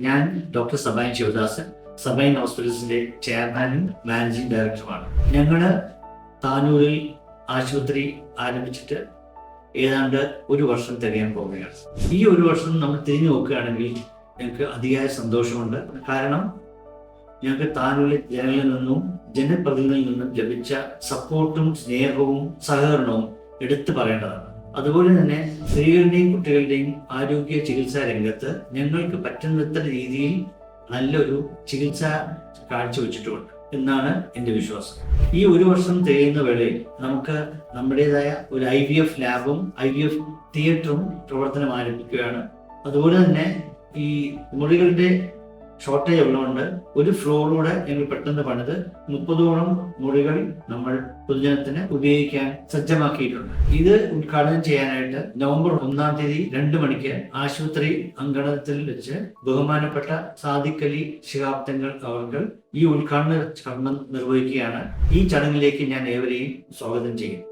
ഞാൻ ഡോക്ടർ സബൈൻ ശിവദാസൻ, സബൈൻ ഹോസ്പിറ്റൽസിന്റെ ചെയർമാനും മാനേജിംഗ് ഡയറക്ടറുമാണ്. ഞങ്ങള് താനൂരിൽ ആശുപത്രി ആരംഭിച്ചിട്ട് ഏതാണ്ട് ഒരു വർഷം തികയാൻ പോവുകയാണ്. ഈ ഒരു വർഷം നമ്മൾ തിരിഞ്ഞു നോക്കുകയാണെങ്കിൽ ഞങ്ങൾക്ക് അതിയായ സന്തോഷമുണ്ട്. കാരണം ഞങ്ങൾക്ക് താനൂരിലെ ജനങ്ങളിൽ നിന്നും ജനപ്രതിനിധികളിൽ നിന്നും ലഭിച്ച സപ്പോർട്ടും സ്നേഹവും സഹകരണവും എടുത്തു പറയേണ്ടതാണ്. അതുപോലെ തന്നെ സ്ത്രീകളുടെയും കുട്ടികളുടെയും ആരോഗ്യ ചികിത്സാ രംഗത്ത് ഞങ്ങൾക്ക് പറ്റുന്നത്ര രീതിയിൽ നല്ലൊരു ചികിത്സ കാഴ്ചവെച്ചിട്ടുമുണ്ട് എന്നാണ് എൻ്റെ വിശ്വാസം. ഈ ഒരു വർഷം തികയുന്ന വേളയിൽ നമുക്ക് നമ്മുടേതായ ഒരു IVF ലാബും IVF തിയേറ്ററും പ്രവർത്തനം ആരംഭിക്കുകയാണ്. അതുപോലെ തന്നെ ഈ മുറികളുടെ ഷോർട്ടേജ് ഉള്ളതുകൊണ്ട് ഒരു ഫ്ലോറിലൂടെ ഞങ്ങൾ പെട്ടെന്ന് പണിത് 30ഓളം മുറികൾ നമ്മൾ പൊതുജനത്തിന് ഉപയോഗിക്കാൻ സജ്ജമാക്കിയിട്ടുണ്ട്. ഇത് ഉദ്ഘാടനം ചെയ്യാനായിട്ട് നവംബർ 1-ാം തീയതി 2 മണിക്ക് ആശുപത്രി അങ്കണത്തിൽ വെച്ച് ബഹുമാനപ്പെട്ട സാദിഖ് അലി ശിഹാബ് തങ്ങൾ അവർ ഈ ഉദ്ഘാടന കർമ്മം നിർവഹിക്കുകയാണ്. ഈ ചടങ്ങിലേക്ക് ഞാൻ ഏവരെയും സ്വാഗതം ചെയ്യും.